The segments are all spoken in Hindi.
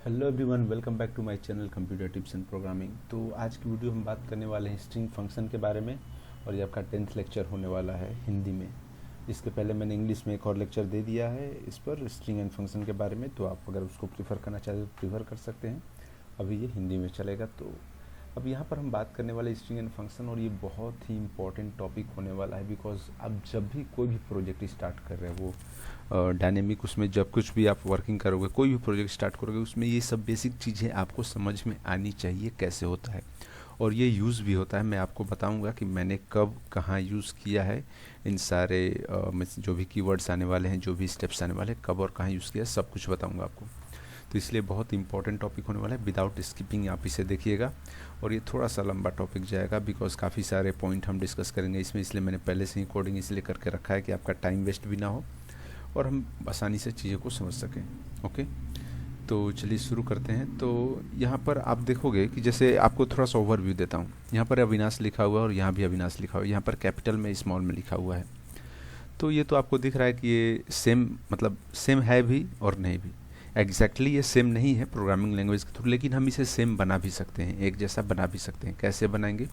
Hello everyone, welcome back to my channel computer tips and programming. तो आज की वीडियो हम बात करने वाले हैं स्ट्रिंग फंक्शन के बारे में। और ये आपका 10th लेक्चर होने वाला है हिंदी में। इसके पहले मैंने इंग्लिश में एक और लेक्चर दे दिया है इस पर स्ट्रिंग एंड फंक्शन के बारे में, तो आप अगर उसको प्रीफर करना चाहते तो प्रीफर कर सकते हैं। अभी ये हिंदी में चलेगा। तो अब यहाँ पर हम बात करने वाले स्ट्रिंग एंड फंक्शन, और ये बहुत ही इंपॉर्टेंट टॉपिक होने वाला है बिकॉज आप जब भी कोई भी प्रोजेक्ट स्टार्ट कर रहे हैं, वो डायनेमिक, उसमें जब कुछ भी आप वर्किंग करोगे, कोई भी प्रोजेक्ट स्टार्ट करोगे, उसमें ये सब बेसिक चीज़ें आपको समझ में आनी चाहिए कैसे होता है और ये यूज़ भी होता है। मैं आपको बताऊंगा कि मैंने कब कहाँ यूज़ किया है इन सारे जो भी कीवर्ड्स आने वाले हैं, जो भी स्टेप्स आने वाले हैं, कब और कहाँ यूज़ किया है, सब कुछ बताऊंगा आपको। तो इसलिए बहुत इंपॉर्टेंट टॉपिक होने वाला है। विदाउट स्किपिंग आप इसे देखिएगा। और ये थोड़ा सा लंबा टॉपिक जाएगा बिकॉज काफ़ी सारे पॉइंट हम डिस्कस करेंगे इसमें, इसलिए मैंने पहले से ही कोडिंग इसलिए करके रखा है कि आपका टाइम वेस्ट भी ना हो और हम आसानी से चीज़ों को समझ सकें। ओके, तो चलिए शुरू करते हैं। तो यहाँ पर आप देखोगे कि जैसे आपको थोड़ा सा ओवरव्यू देता हूँ। यहाँ पर अविनाश लिखा हुआ है और यहाँ भी अविनाश लिखा हुआ है। यहाँ पर कैपिटल में, स्मॉल में लिखा हुआ है। तो ये तो आपको दिख रहा है कि ये सेम, मतलब सेम है भी और नहीं भी। एग्जैक्टली ये सेम नहीं है प्रोग्रामिंग लैंग्वेज के थ्रू, लेकिन हम इसे सेम बना भी सकते हैं, एक जैसा बना भी सकते हैं। कैसे बनाएंगे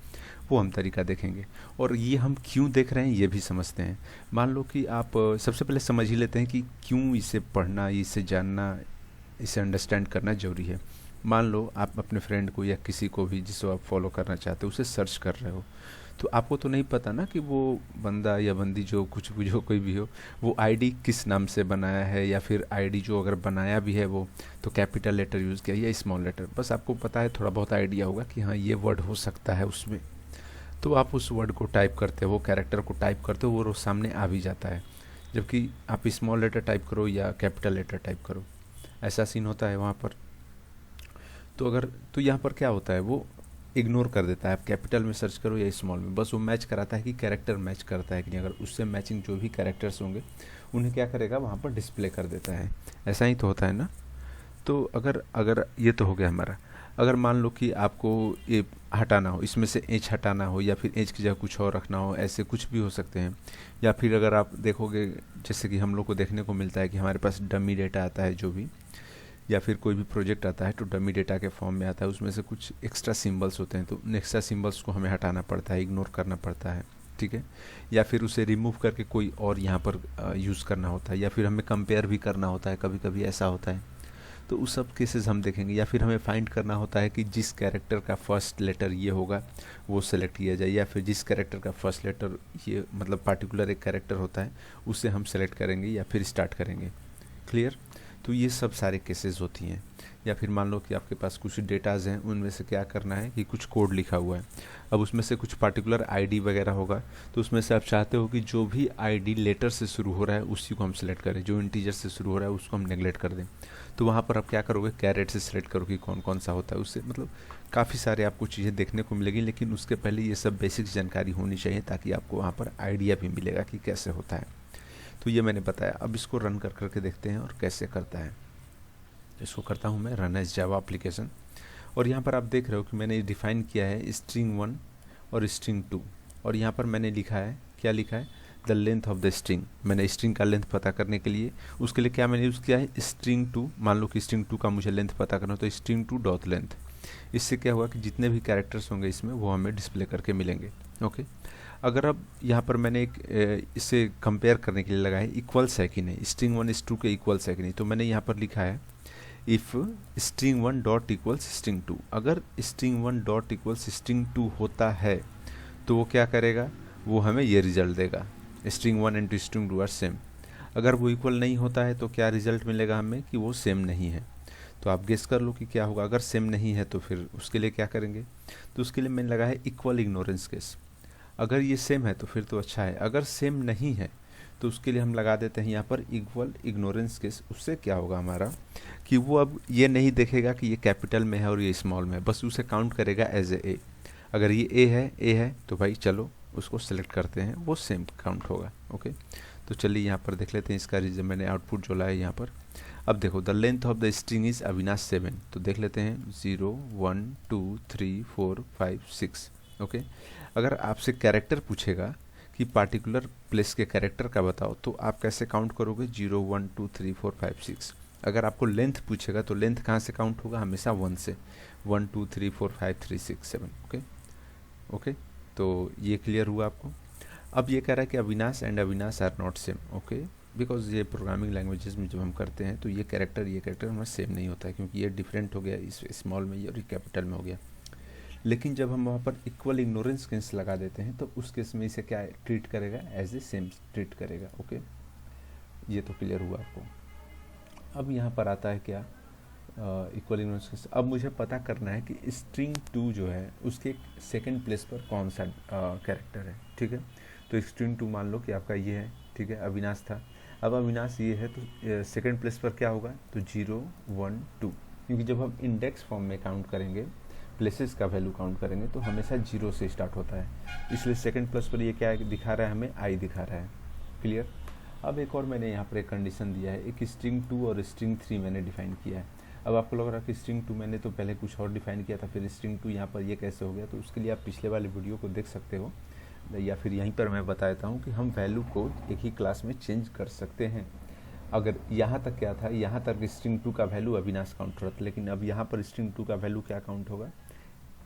वो हम तरीका देखेंगे, और ये हम क्यों देख रहे हैं ये भी समझते हैं। मान लो कि आप सबसे पहले समझ ही लेते हैं कि क्यों इसे पढ़ना, इसे जानना, इसे अंडरस्टैंड करना ज़रूरी है। मान लो आप अपने फ्रेंड को या किसी को भी जिसको आप फॉलो करना चाहते हो उसे सर्च कर रहे हो, तो आपको तो नहीं पता ना कि वो बंदा या बंदी, जो कुछ भी, जो कोई भी हो, वो आईडी किस नाम से बनाया है, या फिर आईडी जो अगर बनाया भी है वो तो कैपिटल लेटर यूज़ किया या स्मॉल लेटर। बस आपको पता है, थोड़ा बहुत आइडिया होगा कि हाँ ये वर्ड हो सकता है उसमें। तो आप उस वर्ड को टाइप करते हो, वो कैरेक्टर को टाइप करते हो, वो सामने आ भी जाता है। जबकि आप स्मॉल लेटर टाइप करो या कैपिटल लेटर टाइप करो, ऐसा सीन होता है वहाँ पर। तो अगर, तो यहाँ पर क्या होता है, वो इग्नोर कर देता है। आप कैपिटल में सर्च करो या स्मॉल में, बस वो मैच कराता है कि कैरेक्टर मैच करता है कि नहीं। अगर उससे मैचिंग जो भी कैरेक्टर्स होंगे उन्हें क्या करेगा, वहाँ पर डिस्प्ले कर देता है। ऐसा ही तो होता है ना। तो अगर अगर ये तो हो गया हमारा। अगर मान लो कि आपको ये हटाना हो, इसमें से एच हटाना हो, या फिर एच की जगह कुछ और रखना हो, ऐसे कुछ भी हो सकते हैं। या फिर अगर आप देखोगे, जैसे कि हम लोग को देखने को मिलता है कि हमारे पास डमी डेटा आता है जो भी, या फिर कोई भी प्रोजेक्ट आता है तो डमी डेटा के फॉर्म में आता है, उसमें से कुछ एक्स्ट्रा सिंबल्स होते हैं, तो उन एक्स्ट्रा सिंबल्स को हमें हटाना पड़ता है, इग्नोर करना पड़ता है। ठीक है। या फिर उसे रिमूव करके कोई और यहाँ पर यूज़ करना होता है, या फिर हमें कंपेयर भी करना होता है, कभी कभी ऐसा होता है। तो उस सब केसेस हम देखेंगे। या फिर हमें फाइंड करना होता है कि जिस कैरेक्टर का फर्स्ट लेटर ये होगा वो सेलेक्ट किया जाए, या फिर जिस कैरेक्टर का फर्स्ट लेटर ये, मतलब पार्टिकुलर एक कैरेक्टर होता है, उसे हम सेलेक्ट करेंगे या फिर स्टार्ट करेंगे। क्लियर। तो ये सब सारे केसेस होती हैं। या फिर मान लो कि आपके पास कुछ डेटाज हैं, उनमें से क्या करना है कि कुछ कोड लिखा हुआ है। अब उसमें से कुछ पार्टिकुलर आईडी वगैरह होगा, तो उसमें से आप चाहते हो कि जो भी आईडी लेटर से शुरू हो रहा है उसी को हम सेलेक्ट करें, जो इंटीजर से शुरू हो रहा है उसको हम नेगलेक्ट कर दें। तो वहाँ पर आप क्या करोगे, कैरेट से सेलेक्ट करोगे कौन कौन सा होता है उससे, मतलब काफ़ी सारे आपको चीज़ें देखने को मिलेगी। लेकिन उसके पहले ये सब बेसिक जानकारी होनी चाहिए, ताकि आपको वहाँ पर आइडिया भी मिलेगा कि कैसे होता है। तो ये मैंने बताया। अब इसको रन कर करके देखते हैं और कैसे करता है। इसको करता हूँ मैं रन एज जावा एप्लीकेशन। और यहाँ पर आप देख रहे हो कि मैंने डिफाइन किया है स्ट्रिंग 1 और स्ट्रिंग 2। और यहाँ पर मैंने लिखा है, क्या लिखा है, the length of the string. मैंने स्ट्रिंग का लेंथ पता करने के लिए, उसके लिए क्या मैंने यूज़ किया है, स्ट्रिंग 2। मान लो कि स्ट्रिंग 2 का मुझे लेंथ पता करना हो तो स्ट्रिंग 2 डॉट लेंथ। इससे क्या हुआ कि जितने भी कैरेक्टर्स होंगे इसमें वो हमें डिस्प्ले करके मिलेंगे। ओके। अगर अब यहाँ पर मैंने एक इसे कंपेयर करने के लिए लगा है, इक्वल्स है कि नहीं, स्ट्रिंग 1 इस 2 के इक्वल्स है कि नहीं, तो मैंने यहाँ पर लिखा है if string 1 dot equals string 2। अगर स्ट्रिंग 1 डॉट इक्वल्स स्ट्रिंग 2 होता है तो वो क्या करेगा, वो हमें ये रिजल्ट देगा, string 1 and string 2 are same. अगर वो इक्वल नहीं होता है तो क्या रिजल्ट मिलेगा हमें, कि वो सेम नहीं है। तो आप गेस कर लो कि क्या होगा। अगर सेम नहीं है तो फिर उसके लिए क्या करेंगे, तो उसके लिए मैंने लगा है इक्वल इग्नोरेंस केस। अगर ये सेम है तो फिर तो अच्छा है, अगर सेम नहीं है तो उसके लिए हम लगा देते हैं यहाँ पर इक्वल इग्नोरेंस केस। उससे क्या होगा हमारा, कि वो अब ये नहीं देखेगा कि ये कैपिटल में है और ये स्मॉल में है, बस उसे काउंट करेगा एज ए। अगर ये ए है तो भाई चलो उसको सेलेक्ट करते हैं, वो सेम काउंट होगा। ओके। तो चलिए यहाँ पर देख लेते हैं इसका रीजन, मैंने आउटपुट जो लाया यहाँ पर। अब देखो, the length of the string is Avinash 7। तो देख लेते हैं 0 1 2 3 4 5 6। ओके। अगर आपसे कैरेक्टर पूछेगा कि पार्टिकुलर प्लेस के कैरेक्टर का बताओ, तो आप कैसे काउंट करोगे, 0 1 2 3 4 5 6। अगर आपको लेंथ पूछेगा तो लेंथ कहाँ से काउंट होगा, हमेशा 1 से, 1 2 3 4 5 3 6 7। ओके ओके, तो ये क्लियर हुआ आपको। अब ये कह रहा है कि Avinash and Avinash are not same. Okay, because ये प्रोग्रामिंग लैंग्वेजेस में जब हम करते हैं तो ये कैरेक्टर हमारा सेम नहीं होता है, क्योंकि ये डिफरेंट हो गया, इस स्मॉल में ये और कैपिटल में हो गया। लेकिन जब हम वहाँ पर इक्वल इग्नोरेंस केस लगा देते हैं तो उस केस में इसे क्या ट्रीट करेगा, एज ए सेम ट्रीट करेगा। ओके, ये तो क्लियर हुआ आपको। अब यहाँ पर आता है क्या, इक्वल इग्नोरेंस केस। अब मुझे पता करना है कि स्ट्रिंग 2 जो है उसके सेकंड प्लेस पर कौन सा कैरेक्टर है। ठीक है, तो स्ट्रिंग 2 मान लो कि आपका ये है, ठीक है, अविनाश था। अब अविनाश ये है तो सेकंड प्लेस पर क्या होगा, तो 0 1 2, क्योंकि जब हम इंडेक्स फॉर्म में काउंट करेंगे, प्लेसेस का वैल्यू काउंट करेंगे तो हमेशा 0 से स्टार्ट होता है। इसलिए सेकंड प्लेस पर ये क्या दिखा रहा है, हमें आई दिखा रहा है। क्लियर। अब एक और मैंने यहाँ पर एक कंडीशन दिया है, एक स्ट्रिंग 2 और स्ट्रिंग 3 मैंने डिफाइन किया है। अब आपको लग रहा है कि स्ट्रिंग 2 मैंने तो पहले कुछ और डिफाइन किया था, फिर स्ट्रिंग 2 यहाँ पर ये कैसे हो गया, तो उसके लिए आप पिछले वाले वीडियो को देख सकते हो, या फिर यहीं पर मैं बता देता हूँ कि हम वैल्यू को एक ही क्लास में चेंज कर सकते हैं। अगर यहाँ तक क्या था, यहाँ तक स्ट्रिंग 2 का वैल्यू अविनाश काउंट होता था, लेकिन अब यहाँ पर स्ट्रिंग 2 का वैल्यू क्या काउंट होगा,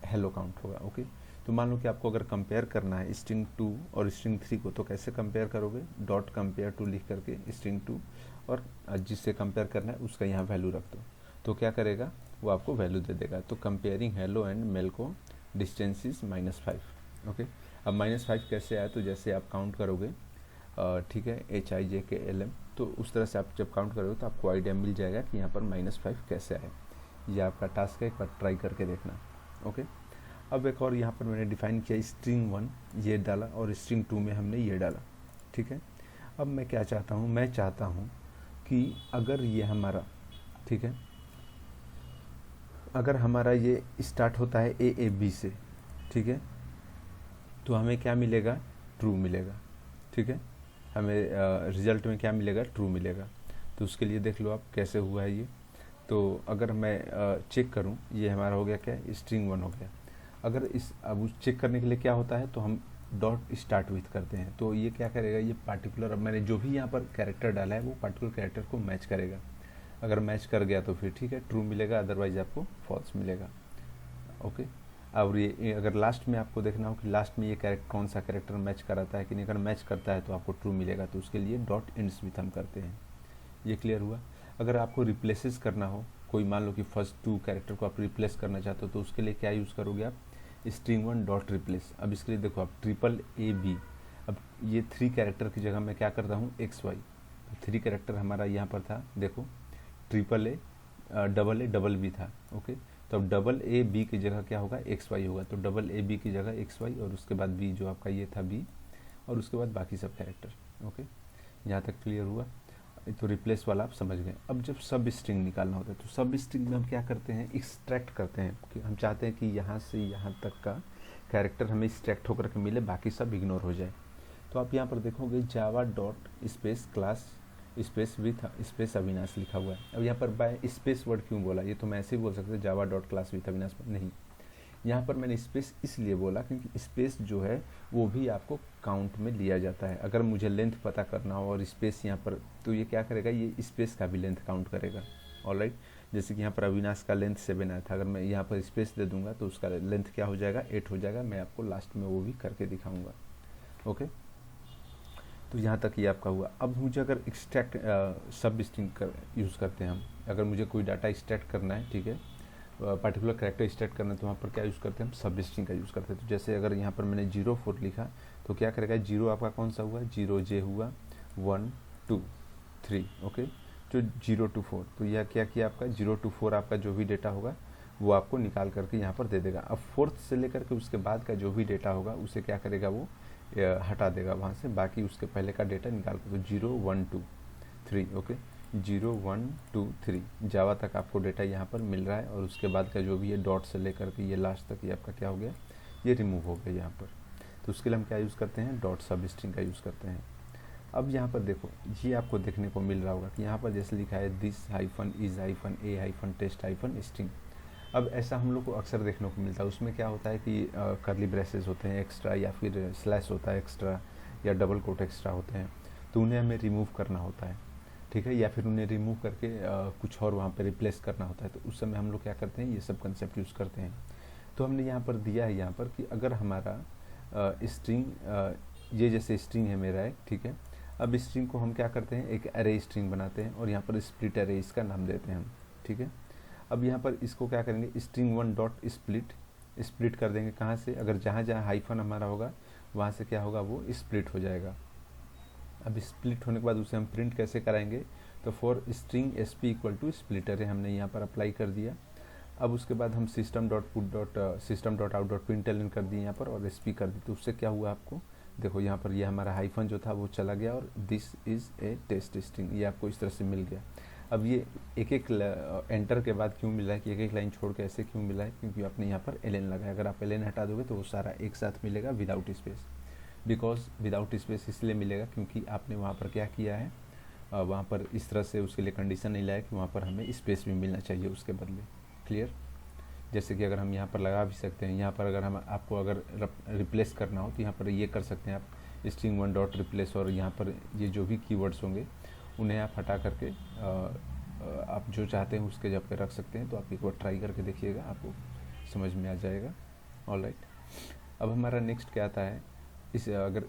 हेलो काउंट होगा। ओके, तो मान लो कि आपको अगर कंपेयर करना है स्ट्रिंग 2 और स्ट्रिंग 3 को, तो कैसे कंपेयर करोगे, डॉट कंपेयर टू लिख करके स्ट्रिंग 2, और जिससे कंपेयर करना है उसका यहाँ वैल्यू रख दो, तो क्या करेगा, वो आपको वैल्यू दे देगा। तो कंपेयरिंग हेलो एंड मेल को डिस्टेंस इज -5। ओके, अब -5 कैसे आया, तो जैसे आप काउंट करोगे, ठीक है, HIJKLM, तो उस तरह से आप जब काउंट करोगे तो आपको आइडिया मिल जाएगा कि यहाँ पर -5 कैसे आए। ये आपका टास्क है, एक बार ट्राई करके देखना। ओके, अब एक और यहाँ पर मैंने डिफाइन किया, स्ट्रिंग 1 ये डाला और स्ट्रिंग 2 में हमने ये डाला। ठीक है, अब मैं क्या चाहता हूँ, मैं चाहता हूँ कि अगर ये हमारा, ठीक है, अगर हमारा ये स्टार्ट होता है AAB से, ठीक है, तो हमें क्या मिलेगा, ट्रू मिलेगा। ठीक है, हमें रिजल्ट में क्या मिलेगा, ट्रू मिलेगा। तो उसके लिए देख लो आप कैसे हुआ है ये। तो अगर मैं चेक करूं, ये हमारा हो गया क्या, स्ट्रिंग 1 हो गया। अगर इस अब चेक करने के लिए क्या होता है, तो हम डॉट स्टार्ट विथ करते हैं, तो ये क्या करेगा, ये पार्टिकुलर, अब मैंने जो भी यहाँ पर कैरेक्टर डाला है वो पार्टिकुलर कैरेक्टर को मैच करेगा। अगर मैच कर गया तो फिर ठीक है, ट्रू मिलेगा, अदरवाइज आपको फॉल्स मिलेगा। ओके, और ये अगर लास्ट में आपको देखना हो कि लास्ट में ये कैरेक्टर कौन सा कैरेक्टर मैच कराता है कि नहीं, अगर मैच करता है तो आपको ट्रू मिलेगा, तो उसके लिए डॉट एंड्स विथ हम करते हैं। ये क्लियर हुआ। अगर आपको रिप्लेसेस करना हो, कोई मान लो कि फर्स्ट 2 कैरेक्टर को आप रिप्लेस करना चाहते हो, तो उसके लिए क्या यूज़ करोगे आप, स्ट्रिंग 1 डॉट रिप्लेस। अब इसके लिए देखो आप AAB, अब ये 3 कैरेक्टर की जगह मैं क्या करता हूँ, XY। 3 कैरेक्टर हमारा यहाँ पर था, देखो AAA, AA, था। ओके, तो अब AA की जगह क्या होगा, XY होगा, तो AB की जगह XY, और उसके बाद B जो आपका ये था B, और उसके बाद बाकी सब कैरेक्टर। ओके, यहाँ तक क्लियर हुआ। तो रिप्लेस वाला आप समझ गए। अब जब सब स्ट्रिंग निकालना होता है तो सब स्ट्रिंग में हम क्या करते हैं, एक्सट्रैक्ट करते हैं, कि हम चाहते हैं कि यहाँ से यहाँ तक का कैरेक्टर हमें एक्सट्रैक्ट होकर के मिले, बाकी सब इग्नोर हो जाए। तो आप यहाँ पर देखोगे Java dot space class space with space Avinash लिखा हुआ है। अब यहाँ पर बाय स्पेस वर्ड क्यों बोला, ये तो मैं ऐसे ही बोल सकते Java dot class with Avinash, नहीं, यहाँ पर मैंने स्पेस इसलिए बोला क्योंकि स्पेस जो है वो भी आपको काउंट में लिया जाता है। अगर मुझे लेंथ पता करना हो और स्पेस यहाँ पर, तो ये क्या करेगा, ये स्पेस का भी लेंथ काउंट करेगा। ऑलराइट, जैसे कि यहाँ पर अविनाश का लेंथ 7 आया था, अगर मैं यहाँ पर स्पेस दे दूंगा तो उसका लेंथ क्या हो जाएगा, 8 हो जाएगा। मैं आपको लास्ट में वो भी करके दिखाऊंगा। ओके, तो यहाँ तक ये आपका हुआ। अब मुझे अगर एक्सट्रैक्ट सब स्ट्रिंग यूज़ करते हैं हम, अगर मुझे कोई डाटा एक्सट्रैक्ट करना है, ठीक है, पर्टिकुलर कैरेक्टर एक्सट्रैक्ट करना है, तो वहाँ पर क्या यूज़ करते हैं हम, सब स्ट्रिंग का यूज़ करते हैं। तो जैसे अगर यहाँ पर मैंने 0 4 लिखा, तो क्या करेगा, 0 आपका कौन सा हुआ, 0J हुआ, 1 2 3। ओके, जो 0 to 4, तो यह क्या किया आपका, 0 to 4 आपका जो भी डेटा होगा वो आपको निकाल करके यहाँ पर दे देगा। अब 4th से लेकर के उसके बाद का जो भी डेटा होगा उसे क्या करेगा, वो हटा देगा वहाँ से, बाकी उसके पहले का डेटा निकाल कर, तो 0 1 2 3। ओके, 0 1 2 3 जावा तक आपको डेटा यहाँ पर मिल रहा है, और उसके बाद का जो भी है डॉट से लेकर के ये लास्ट तक, ये आपका क्या हो गया, ये रिमूव हो गया यहाँ पर। तो उसके लिए हम क्या यूज़ करते हैं, डॉट सब स्ट्रिंग का यूज़ करते हैं। अब यहाँ पर देखो, ये आपको देखने को मिल रहा होगा कि यहाँ पर जैसे लिखा है this hyphen is hyphen a hyphen test hyphen string. अब ऐसा हम लोग को अक्सर देखने को मिलता है, उसमें क्या होता है कि कर्ली ब्रेसेस होते हैं एक्स्ट्रा, या फिर स्लैश होता है एक्स्ट्रा, या डबल कोट एक्स्ट्रा होते हैं, तो उन्हें हमें रिमूव करना होता है। ठीक है, या फिर उन्हें रिमूव करके कुछ और वहाँ पे रिप्लेस करना होता है, तो उस समय हम लोग क्या करते हैं, ये सब कंसेप्ट यूज़ करते हैं। तो हमने यहाँ पर दिया है यहाँ पर कि अगर हमारा स्ट्रिंग ये जैसे स्ट्रिंग है मेरा एक, ठीक है, अब स्ट्रिंग को हम क्या करते हैं, एक अरे स्ट्रिंग बनाते हैं और यहाँ पर स्प्लिट अरे इसका नाम देते हैं हम, ठीक है। अब यहाँ पर इसको क्या करेंगे, स्ट्रिंग वन डॉट स्प्लिट कर देंगे, कहाँ से, अगर जहाँ जहाँ हाइफन हमारा होगा वहाँ से क्या होगा, वो स्प्लिट हो जाएगा। अब स्प्लिट होने के बाद उसे हम प्रिंट कैसे कराएंगे, तो for string S P equal to split अरे हमने यहाँ पर अप्लाई कर दिया। अब उसके बाद हम system dot out dot println कर दिए यहाँ पर और एस पी कर दी, तो उससे क्या हुआ आपको, देखो यहाँ पर ये हमारा हाइफन जो था वो चला गया और this is a test string, ये आपको इस तरह से मिल गया। अब ये एक एक एंटर के बाद क्यों मिला है कि एक एक लाइन छोड़ के ऐसे क्यों मिला है, क्योंकि आपने यहाँ पर एल एन लगाया। अगर आप एल एन हटा दोगे तो वो सारा एक साथ मिलेगा without space. Because without space इसलिए मिलेगा क्योंकि आपने वहाँ पर क्या किया है, वहाँ पर इस तरह से उसके लिए कंडीशन नहीं लाया कि वहाँ पर हमें स्पेस भी मिलना चाहिए उसके बदले। क्लियर। जैसे कि अगर हम यहाँ पर लगा भी सकते हैं, यहाँ पर अगर हम आपको अगर रिप्लेस करना हो तो यहाँ पर ये कर सकते हैं आप, स्ट्रिंग वन डॉट रिप्लेस, और यहाँ पर ये जो भी कीवर्ड्स होंगे उन्हें आप हटा करके आप जो चाहते हैं उसके जगह पे रख सकते हैं। तो आप एक बार ट्राई करके देखिएगा, आपको समझ में आ जाएगा। ऑलराइट, अब हमारा नेक्स्ट क्या आता है, इस अगर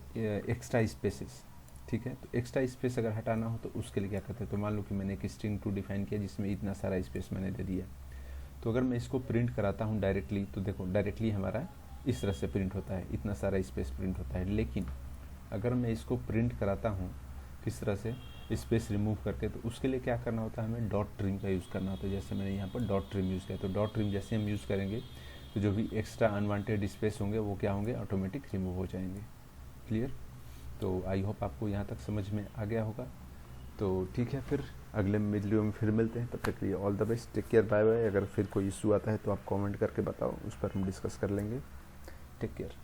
एक्स्ट्रा स्पेसेस, ठीक है, तो एक्स्ट्रा स्पेस अगर हटाना हो तो उसके लिए क्या करते हैं, तो मान लो कि मैंने एक स्ट्रिंग 2 डिफाइन किया जिसमें इतना सारा स्पेस मैंने दे दिया, तो अगर मैं इसको प्रिंट कराता हूँ डायरेक्टली, तो देखो डायरेक्टली हमारा इस तरह से प्रिंट होता है, इतना सारा स्पेस प्रिंट होता है। लेकिन अगर मैं इसको प्रिंट कराता हूँ किस तरह से, स्पेस रिमूव करके, तो उसके लिए क्या करना होता है, हमें डॉट ट्रिम का यूज़ करना होता है। जैसे मैंने यहाँ पर डॉट ट्रिम यूज़ किया, तो डॉट ट्रिम जैसे हम यूज़ करेंगे तो जो भी एक्स्ट्रा अनवांटेड स्पेस होंगे वो क्या होंगे, ऑटोमेटिक रिमूव हो जाएंगे। क्लियर। तो आई होप आपको यहाँ तक समझ में आ गया होगा। तो ठीक है, फिर अगले वीडियो में फिर मिलते हैं, तब तक के लिए all the best, take care, bye bye. अगर फिर कोई इशू आता है तो आप कमेंट करके बताओ, उस पर हम डिस्कस कर लेंगे। Take care.